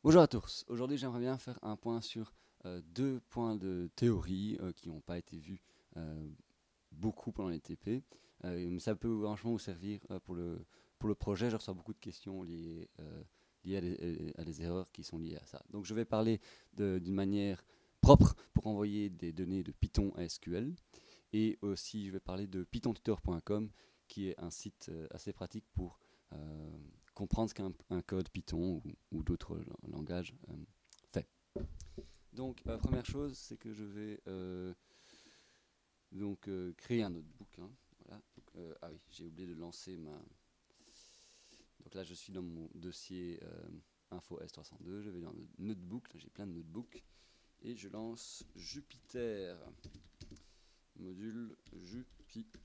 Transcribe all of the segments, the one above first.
Bonjour à tous. Aujourd'hui, j'aimerais bien faire un point sur deux points de théorie qui n'ont pas été vus euh, beaucoup pendant les TP. Mais ça peut franchement vous servir pour le projet. Je reçois beaucoup de questions liées à des erreurs qui sont liées à ça. Donc, je vais parler d'une manière propre pour envoyer des données de Python à SQL. Et aussi, je vais parler de pythontutor.com, qui est un site assez pratique pour euh, comprendre ce qu'un code Python ou d'autres langages fait. Donc, la première chose, c'est que je vais créer un notebook. Hein, voilà. Donc, ah oui, j'ai oublié de lancer ma. Donc là, je suis dans mon dossier info S302. Je vais dans le notebook. J'ai plein de notebooks. Et je lance Jupyter. Module Jupyter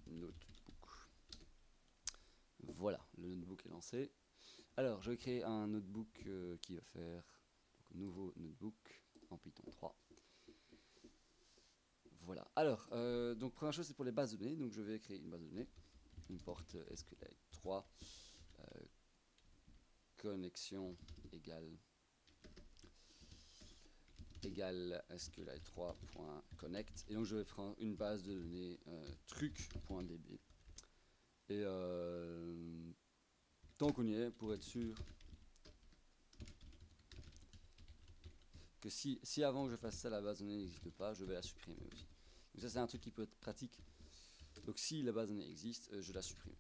Notebook. Voilà, le notebook est lancé. Alors, je vais créer un notebook qui va faire donc, nouveau notebook en Python 3. Voilà. Alors, donc première chose, c'est pour les bases de données. Donc, je vais créer une base de données. Import SQLite 3 euh, connexion égale SQLite 3.connect. Et donc, je vais prendre une base de données truc.db. Et tant qu'on y est, pour être sûr que si avant que je fasse ça, la base de données n'existe pas, je vais la supprimer aussi. Donc ça, c'est un truc qui peut être pratique. Donc si la base de données existe, je la supprime.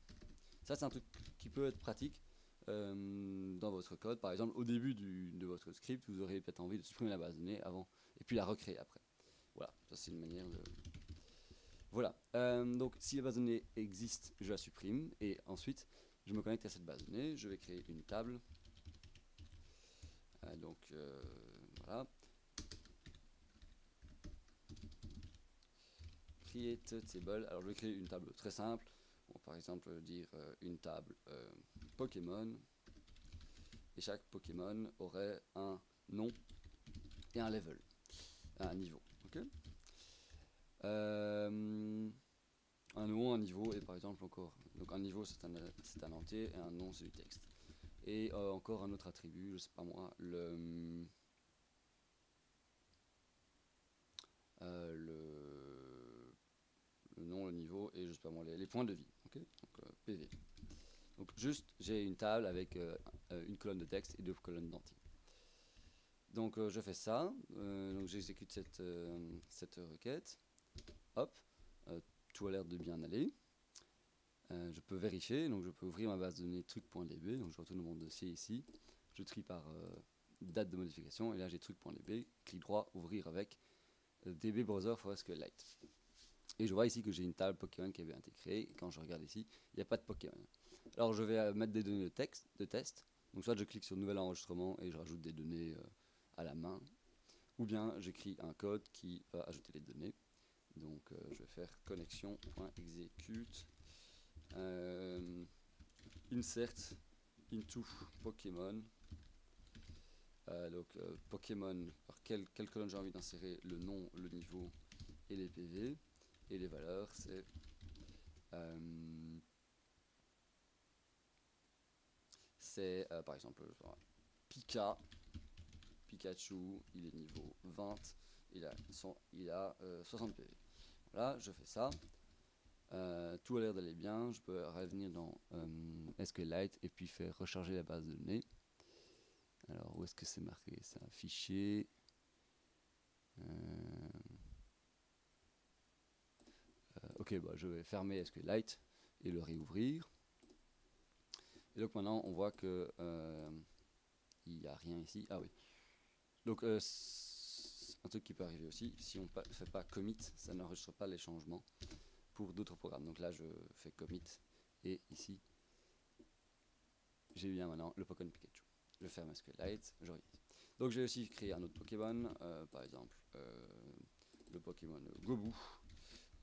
Ça, c'est un truc qui peut être pratique dans votre code. Par exemple, au début de votre script, vous aurez peut-être envie de supprimer la base de données avant et puis la recréer après. Voilà, ça c'est une manière de... Voilà, donc si la base de données existe, je la supprime et ensuite, je me connecte à cette base de données. Je vais créer une table. Voilà. Create table. Alors je vais créer une table très simple. Bon, par exemple, dire une table Pokémon. Et chaque Pokémon aurait un nom et un level, un niveau. Okay, un nom, un niveau et par exemple encore. Donc un niveau c'est un entier et un nom c'est du texte. Et encore un autre attribut, je sais pas moi, le nom, le niveau et je sais pas moi les points de vie. Okay, donc PV. Donc juste j'ai une table avec une colonne de texte et deux colonnes d'entiers. Donc je fais ça, donc j'exécute cette requête, hop, tout a l'air de bien aller. Je peux vérifier, donc je peux ouvrir ma base de données truc.db, donc je retourne mon dossier ici, je trie par date de modification, et là j'ai truc.db, clic droit, ouvrir avec db browser for SQLite. Et je vois ici que j'ai une table Pokémon qui avait été créée, et quand je regarde ici, il n'y a pas de Pokémon. Alors je vais mettre des données de test, donc soit je clique sur nouvel enregistrement et je rajoute des données à la main, ou bien j'écris un code qui va ajouter les données. Donc je vais faire connexion.execute insert into Pokémon. Pokémon, par quelle colonne j'ai envie d'insérer le nom, le niveau et les PV. Et les valeurs, c'est par exemple Pikachu, il est niveau 20, il a 60 PV. Voilà, je fais ça. Tout a l'air d'aller bien. Je peux revenir dans SQLite et puis faire recharger la base de données. Alors, où est-ce que c'est marqué? C'est un fichier. Ok, bah, je vais fermer SQLite et le réouvrir. Et donc maintenant, on voit que il n'y a rien ici. Ah oui. Donc, un truc qui peut arriver aussi, si on ne fait pas commit, ça n'enregistre pas les changements pour d'autres programmes. Donc là, je fais commit et ici, j'ai bien maintenant le Pokémon Pikachu. Je ferme SQLite, je reviens. Donc j'ai aussi créé un autre Pokémon, par exemple le Pokémon Gobu,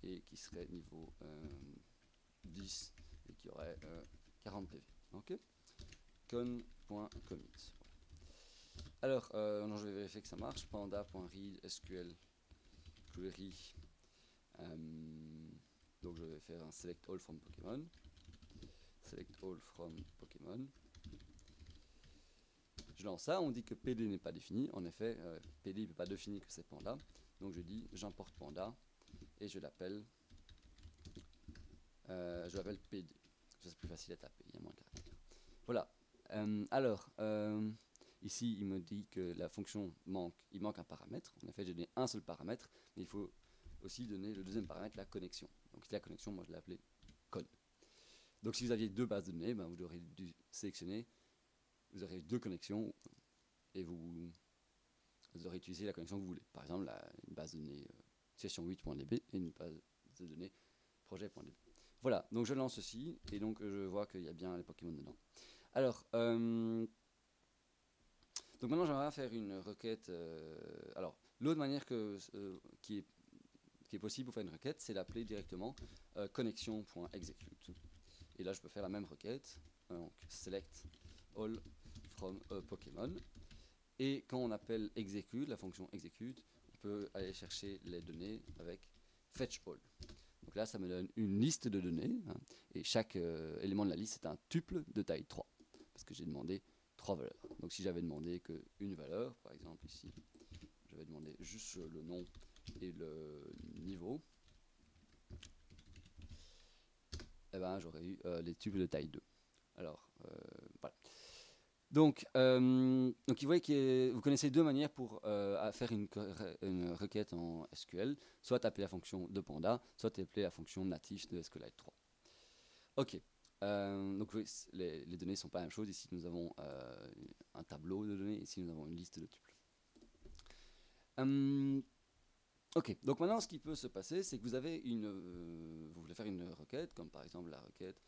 et qui serait niveau 10 et qui aurait 40 PV. Ok, con.commit. Alors, non, je vais vérifier que ça marche. Panda.read SQL query. Donc je vais faire un select all from Pokémon. Select all from Pokémon. je lance ça, on dit que PD n'est pas défini. En effet, PD ne peut pas définir que c'est panda. Donc je dis j'importe panda et je l'appelle PD. Ça c'est plus facile à taper, il y a moins de caractères. Voilà. Ici il me dit que la fonction il manque un paramètre. En effet, j'ai donné un seul paramètre, mais il faut aussi donner le deuxième paramètre, la connexion. Donc ici la connexion, moi je l'ai appelée con. Donc si vous aviez deux bases de données, ben, vous aurez dû sélectionner, vous aurez deux connexions et vous aurez utilisé la connexion que vous voulez. Par exemple, une base de données session8.db et une base de données projet.db. Voilà, donc je lance ceci et donc je vois qu'il y a bien les Pokémon dedans. Alors, donc maintenant j'aimerais faire une requête. Alors, l'autre manière qui est possible pour faire une requête, c'est l'appeler directement connexion.execute. Et là, je peux faire la même requête, donc select all from Pokémon. Et quand on appelle execute, la fonction execute, on peut aller chercher les données avec fetch all. Donc là, ça me donne une liste de données, hein, et chaque élément de la liste est un tuple de taille 3, parce que j'ai demandé 3 valeurs. Donc si j'avais demandé qu'une valeur, par exemple ici, j'avais demandé juste le nom et le niveau, eh ben, j'aurais eu les tuples de taille 2. Alors, voilà. Donc vous voyez que vous connaissez deux manières pour faire une requête en SQL, soit appeler la fonction de Panda, soit appeler la fonction native de SQLite 3. Ok, donc les données ne sont pas la même chose. Ici nous avons un tableau de données, ici nous avons une liste de tuples. Ok, donc maintenant ce qui peut se passer, c'est que vous avez vous voulez faire une requête, comme par exemple la requête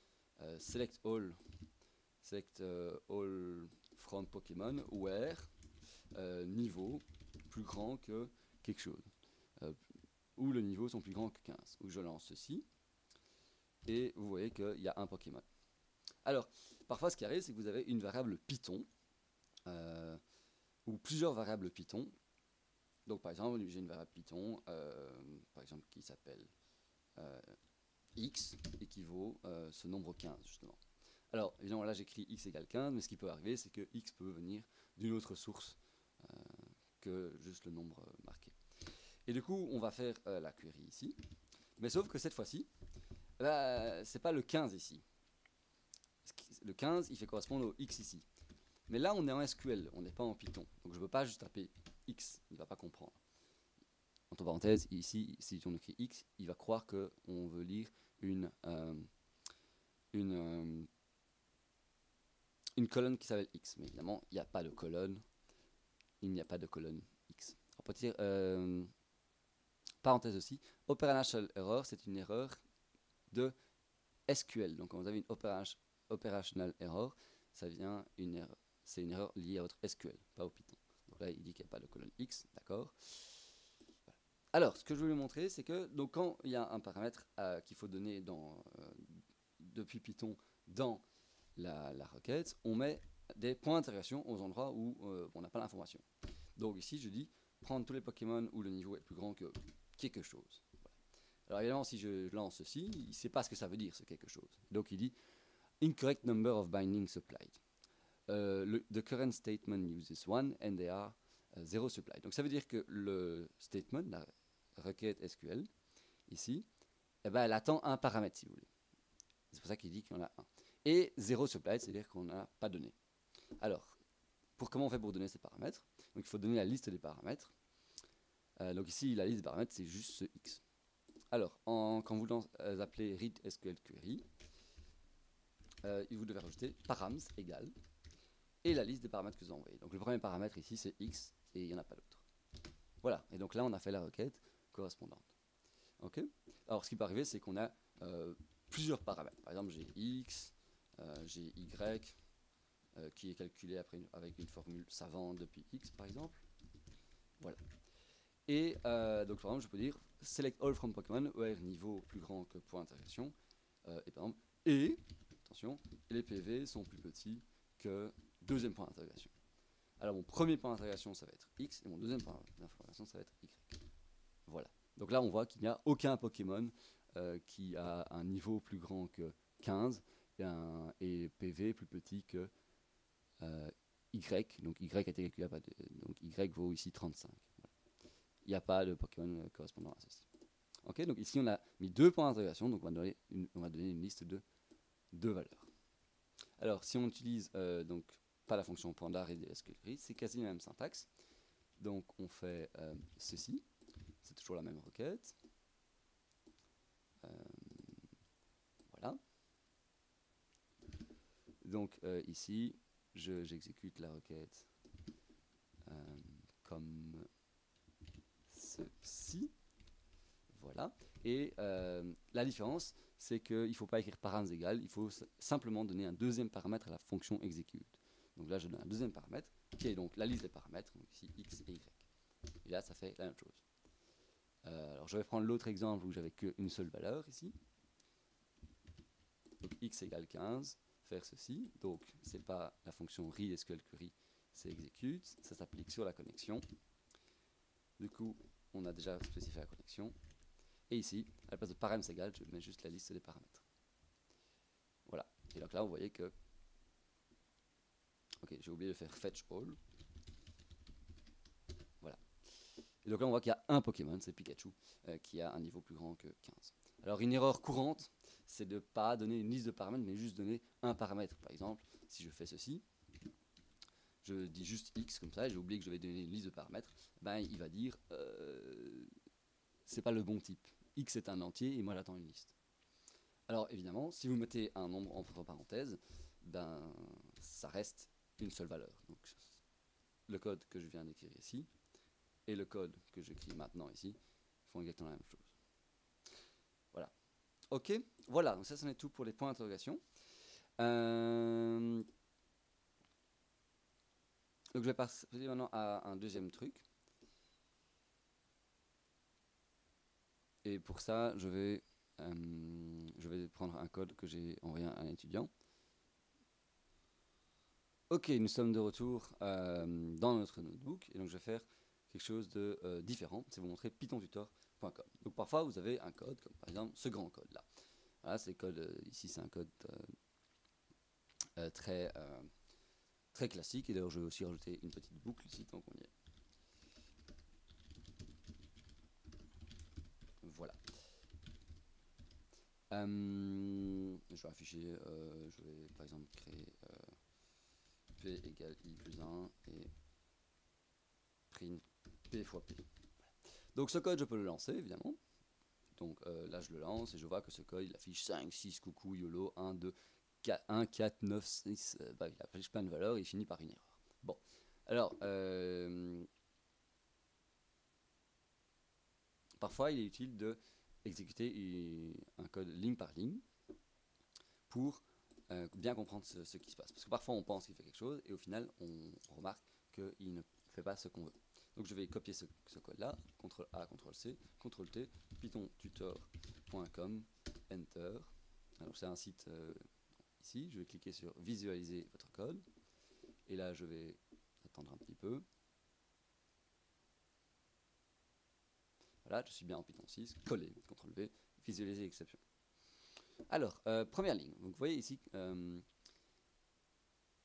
select all from Pokémon where niveau plus grand que quelque chose, où le niveau sont plus grands que 15, où je lance ceci et vous voyez qu'il y a un Pokémon. Alors parfois ce qui arrive, c'est que vous avez une variable Python ou plusieurs variables Python. Donc par exemple j'ai une variable Python par exemple qui s'appelle x et qui vaut ce nombre 15 justement. Alors, évidemment, là j'écris x égale 15, mais ce qui peut arriver, c'est que x peut venir d'une autre source que juste le nombre marqué. Et du coup, on va faire la query ici, mais sauf que cette fois-ci, c'est pas le 15 ici. Le 15, il fait correspondre au x ici. Mais là, on est en SQL, on n'est pas en Python. Donc je ne peux pas juste taper x, il ne va pas comprendre. Entre parenthèses, ici, si on écrit x, il va croire qu'on veut lire une colonne qui s'appelle x, mais évidemment il n'y a pas de colonne, x. On peut dire parenthèse aussi, operational error, c'est une erreur de SQL. Donc quand vous avez une operational error, c'est une erreur liée à votre SQL, pas au Python. Donc là il dit qu'il n'y a pas de colonne x, d'accord. Alors ce que je veux vous montrer, c'est que donc, quand il y a un paramètre qu'il faut donner depuis Python dans la requête, on met des points d'interrogation aux endroits où on n'a pas l'information. Donc ici, je dis prendre tous les Pokémon où le niveau est plus grand que quelque chose. Voilà. Alors évidemment, si je lance ceci, il ne sait pas ce que ça veut dire, ce quelque chose. Donc il dit incorrect number of bindings supplied. The current statement uses 1 and there are 0 supplied. Donc ça veut dire que le statement, la requête SQL, ici, eh ben, elle attend un paramètre, si vous voulez. C'est pour ça qu'il dit qu'il y en a un. Et 0 supplied, c'est-à-dire qu'on n'a pas donné. Alors, comment on fait pour donner ces paramètres? Donc il faut donner la liste des paramètres. Donc ici, la liste des paramètres, c'est juste ce x. Alors, quand vous appelez read SQL query, vous devez rajouter params égale et la liste des paramètres que vous envoyez. Donc le premier paramètre ici, c'est x et il n'y en a pas d'autre. Voilà, et donc là, on a fait la requête correspondante. Ok. Alors, ce qui peut arriver, c'est qu'on a plusieurs paramètres. Par exemple, j'ai x, j'ai y, qui est calculé avec une formule savante depuis x, par exemple. Voilà. Et donc, par exemple, je peux dire select all from Pokémon where niveau plus grand que point d'interrogation. Et par exemple, attention, les PV sont plus petits que deuxième point d'interrogation. Alors, mon premier point d'interrogation, ça va être x, et mon deuxième point d'interrogation, ça va être y. Voilà. Donc là, on voit qu'il n'y a aucun Pokémon qui a un niveau plus grand que 15 et PV plus petit que Y, donc Y a été calculé à partir donc Y vaut ici 35. Voilà. Il n'y a pas de Pokémon correspondant à ceci. Ok, donc ici on a mis 2 points d'interrogation, donc on va donner une liste de 2 valeurs. Alors si on utilise donc pas la fonction panda et SQL query, c'est quasi la même syntaxe. Donc on fait ceci, c'est toujours la même requête. Voilà. Donc ici, j'exécute la requête comme ceci. Voilà. Et la différence, c'est qu'il ne faut pas écrire params égales, il faut simplement donner un deuxième paramètre à la fonction execute. Donc là, je donne un deuxième paramètre, qui est donc la liste des paramètres, donc ici x et y. Et là, ça fait la même chose. Alors, je vais prendre l'autre exemple où j'avais qu'une seule valeur ici. Donc x égale 15, faire ceci. Donc, ce n'est pas la fonction read SQL query, c'est execute. Ça s'applique sur la connexion. Du coup, on a déjà spécifié la connexion. Et ici, à la place de params égale, je mets juste la liste des paramètres. Voilà. Et donc là, vous voyez que... Ok, j'ai oublié de faire fetch all. Voilà. Et donc là, on voit qu'il y a un Pokémon, c'est Pikachu, qui a un niveau plus grand que 15. Alors, une erreur courante, c'est de ne pas donner une liste de paramètres, mais juste donner un paramètre. Par exemple, si je fais ceci, je dis juste X comme ça, et j'ai oublié que je vais donner une liste de paramètres, ben, il va dire c'est pas le bon type. X est un entier, et moi j'attends une liste. Alors évidemment, si vous mettez un nombre entre parenthèses, ben, ça reste une seule valeur. Donc, le code que je viens d'écrire ici et le code que j'écris maintenant ici font exactement la même chose. Voilà. Ok, voilà, donc ça, c'en est tout pour les points d'interrogation. Donc je vais passer maintenant à un deuxième truc. Et pour ça, je vais prendre un code que j'ai envoyé à un étudiant. Ok, nous sommes de retour dans notre notebook. Et donc je vais faire quelque chose de différent. C'est vous montrer pythontutor.com. Donc parfois, vous avez un code, comme par exemple ce grand code là. Voilà, c'est le code, ici c'est un code très classique. Et d'ailleurs, je vais aussi rajouter une petite boucle ici, tant qu'on y est. Voilà. Je vais afficher, je vais par exemple créer p égale i plus 1 et print p fois p. Donc ce code, je peux le lancer, évidemment. Donc là, je le lance et je vois que ce code, il affiche 5, 6, coucou, YOLO, 1, 2, 4, 1, 4, 9, 6, il affiche plein de valeurs et il finit par une erreur. Bon, alors, parfois, il est utile de exécuter un code ligne par ligne pour bien comprendre ce qui se passe. Parce que parfois, on pense qu'il fait quelque chose et au final, on remarque qu'il ne fait pas ce qu'on veut. Donc je vais copier ce code-là, CTRL-A, CTRL-C, CTRL-T, pythontutor.com, Enter. Alors c'est un site ici, je vais cliquer sur visualiser votre code. Et là, je vais attendre un petit peu. Voilà, je suis bien en Python 6, coller, CTRL-V, visualiser exception. Alors, première ligne. Donc vous voyez ici,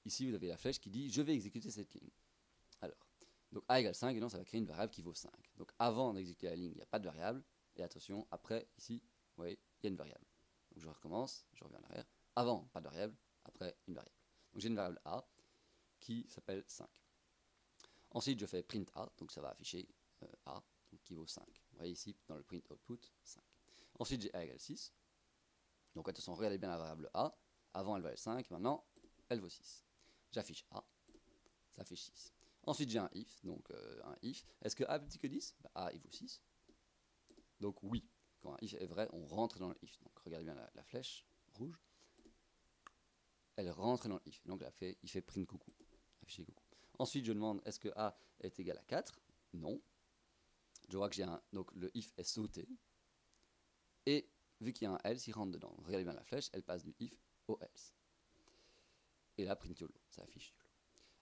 ici vous avez la flèche qui dit je vais exécuter cette ligne. Alors, donc a égale 5, et donc ça va créer une variable qui vaut 5. Donc avant d'exécuter la ligne, il n'y a pas de variable. Et attention, après, ici, vous voyez, il y a une variable. Donc je recommence, je reviens en arrière. Avant, pas de variable. Après, une variable. Donc j'ai une variable a qui s'appelle 5. Ensuite, je fais print a, donc ça va afficher a, donc qui vaut 5. Vous voyez ici, dans le print output, 5. Ensuite, j'ai a égale 6. Donc attention, regardez bien la variable a. Avant, elle valait 5. Maintenant, elle vaut 6. J'affiche a. Ça affiche 6. Ensuite, j'ai un if. Donc, un if. Est-ce que a plus petit que 10 ? Bah, a, il vaut 6. Donc, oui. Quand un if est vrai, on rentre dans le if. Donc, regardez bien la flèche rouge. Elle rentre dans le if. Donc, il fait print coucou. Afficher coucou. Ensuite, je demande est-ce que a est égal à 4 ? Non. Je vois que j'ai un. Donc, le if est sauté. Et vu qu'il y a un else, il rentre dedans. Regardez bien la flèche, elle passe du if au else. Et là, print YOLO. Ça affiche YOLO.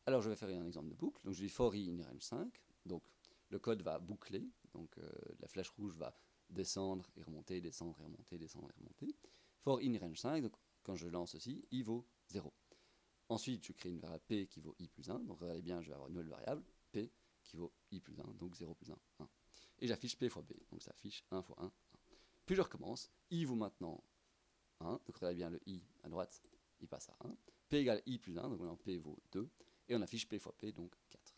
Alors, je vais faire un exemple de boucle. Donc, je dis for i in range 5. Donc, le code va boucler. Donc, la flèche rouge va descendre et remonter, descendre et remonter, descendre et remonter. For in range 5, donc, quand je lance ceci, il vaut 0. Ensuite, je crée une variable p qui vaut i plus 1. Donc regardez bien, je vais avoir une nouvelle variable, p qui vaut i plus 1, donc 0 plus 1, 1. Et j'affiche p fois p, donc ça affiche 1 fois 1, 1. Puis je recommence, i vaut maintenant 1, donc regardez bien le i à droite, il passe à 1. P égale i plus 1, donc maintenant p vaut 2. Et on affiche p fois p, donc 4.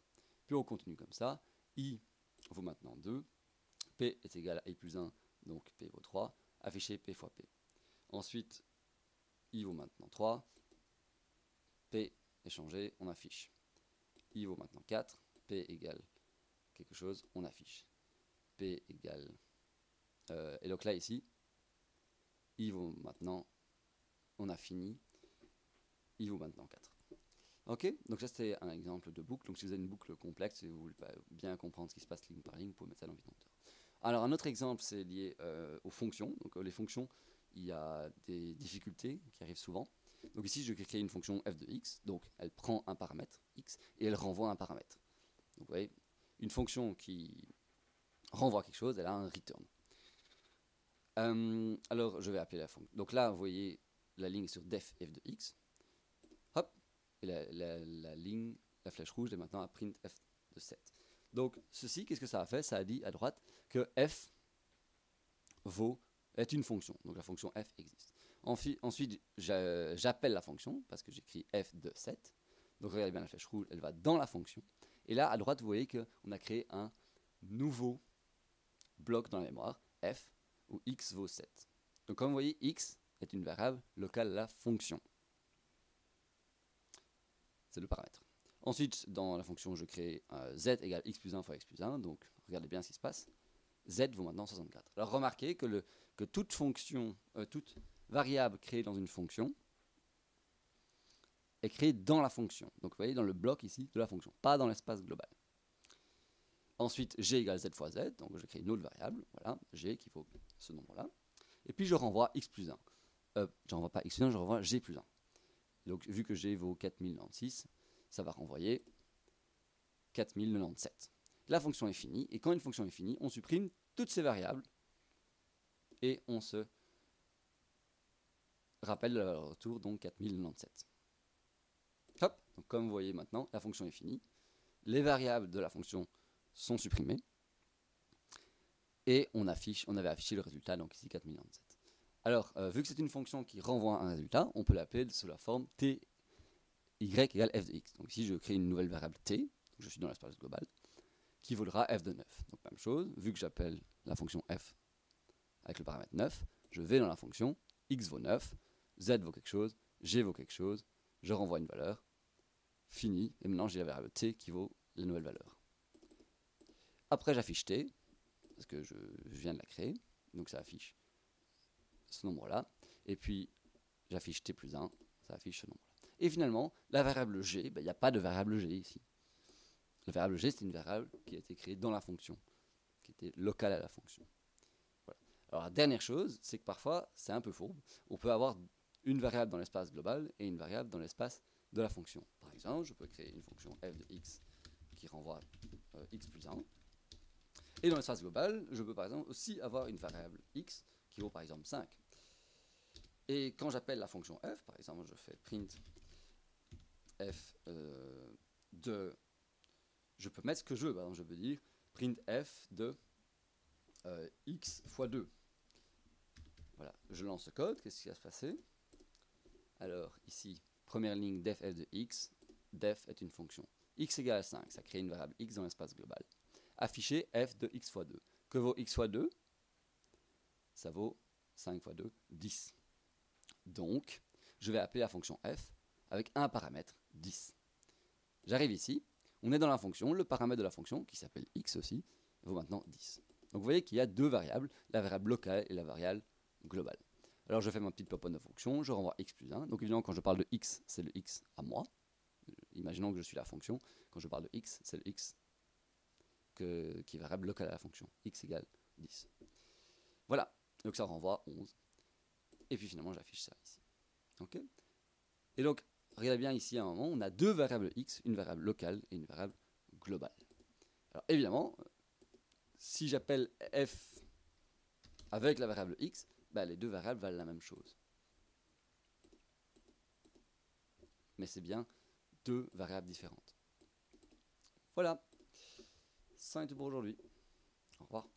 Puis on continue comme ça, i vaut maintenant 2, p est égal à i plus 1, donc p vaut 3, afficher p fois p. Ensuite, i vaut maintenant 3, p est changé, on affiche. I vaut maintenant 4, p égale quelque chose, on affiche. P égale... et donc là, ici, i vaut maintenant, on a fini, i vaut maintenant 4. Ok, donc ça c'était un exemple de boucle. Donc si vous avez une boucle complexe et vous voulez bien comprendre ce qui se passe ligne par ligne, vous pouvez mettre ça dans Python. Alors un autre exemple, c'est lié aux fonctions. Donc les fonctions, il y a des difficultés qui arrivent souvent. Donc ici, je vais créer une fonction f de x. Donc elle prend un paramètre x et elle renvoie un paramètre. Donc vous voyez, une fonction qui renvoie quelque chose, elle a un return. Alors je vais appeler la fonction. Donc là, vous voyez la ligne sur def f de x. Hop, et la ligne, la flèche rouge est maintenant à print f de 7. Donc ceci, qu'est-ce que ça a fait? Ça a dit à droite que f est une fonction. Donc la fonction f existe. Ensuite, j'appelle la fonction parce que j'écris f de 7. Donc regardez bien la flèche rouge, elle va dans la fonction. Et là, à droite, vous voyez qu'on a créé un nouveau bloc dans la mémoire, f, où x vaut 7. Donc comme vous voyez, x est une variable locale à la fonction. C'est le paramètre. Ensuite, dans la fonction, je crée z égale x plus 1 fois x plus 1. Donc regardez bien ce qui se passe. Z vaut maintenant 64. Alors remarquez que toute fonction, toute variable créée dans une fonction est créée dans la fonction. Donc vous voyez dans le bloc ici de la fonction, pas dans l'espace global. Ensuite, g égale z fois z, donc je crée une autre variable, voilà, g qui vaut ce nombre-là. Et puis je renvoie x plus 1. Je renvoie pas x plus 1, je renvoie g plus 1. Donc vu que g vaut 4096, ça va renvoyer 4097. La fonction est finie, et quand une fonction est finie, on supprime toutes ces variables, et on se rappelle le retour, donc 4097. Hop, donc comme vous voyez maintenant, la fonction est finie, les variables de la fonction sont supprimées, et on avait affiché le résultat, donc ici 4097. Alors, vu que c'est une fonction qui renvoie un résultat, on peut l'appeler sous la forme ty égale f de x. Donc ici, je crée une nouvelle variable t, donc je suis dans l'espace global, qui vaudra f de 9. Donc même chose, vu que j'appelle la fonction f avec le paramètre 9, je vais dans la fonction, x vaut 9, z vaut quelque chose, g vaut quelque chose, je renvoie une valeur, fini, et maintenant j'ai la variable t qui vaut la nouvelle valeur. Après j'affiche t, parce que je viens de la créer, donc ça affiche ce nombre-là, et puis j'affiche t plus 1, ça affiche ce nombre-là. Et finalement, la variable g, il n'y a pas de variable g ici. La variable g, c'est une variable qui a été créée dans la fonction, qui était locale à la fonction. Voilà. Alors la dernière chose, c'est que parfois, c'est un peu fourbe, on peut avoir une variable dans l'espace global et une variable dans l'espace de la fonction. Par exemple, je peux créer une fonction f de x qui renvoie x plus 1. Et dans l'espace global, je peux par exemple aussi avoir une variable x qui vaut par exemple 5. Et quand j'appelle la fonction f, par exemple, je fais print f de... Je peux mettre ce que je veux, par exemple, je peux dire print f de x fois 2. Voilà, je lance le code, qu'est-ce qui va se passer? Alors ici, première ligne def f de x, def est une fonction. X égale 5, ça crée une variable x dans l'espace global. Afficher f de x fois 2. Que vaut x fois 2? Ça vaut 5 fois 2, 10. Donc, je vais appeler la fonction f avec un paramètre, 10. J'arrive ici, on est dans la fonction, le paramètre de la fonction, qui s'appelle x aussi, vaut maintenant 10. Donc vous voyez qu'il y a deux variables, la variable locale et la variable globale. Alors je fais ma petite pop-on de fonction, je renvoie x plus 1. Donc évidemment, quand je parle de x, c'est le x à moi. Imaginons que je suis la fonction. Quand je parle de x, c'est le x qui est variable locale à la fonction. X égale 10. Voilà, donc ça renvoie 11. Et puis finalement, j'affiche ça ici. Ok. Et donc, regardez bien ici à un moment, on a deux variables x, une variable locale et une variable globale. Alors évidemment, si j'appelle f avec la variable x, les deux variables valent la même chose. mais c'est bien deux variables différentes. Voilà, ça est tout pour aujourd'hui. Au revoir.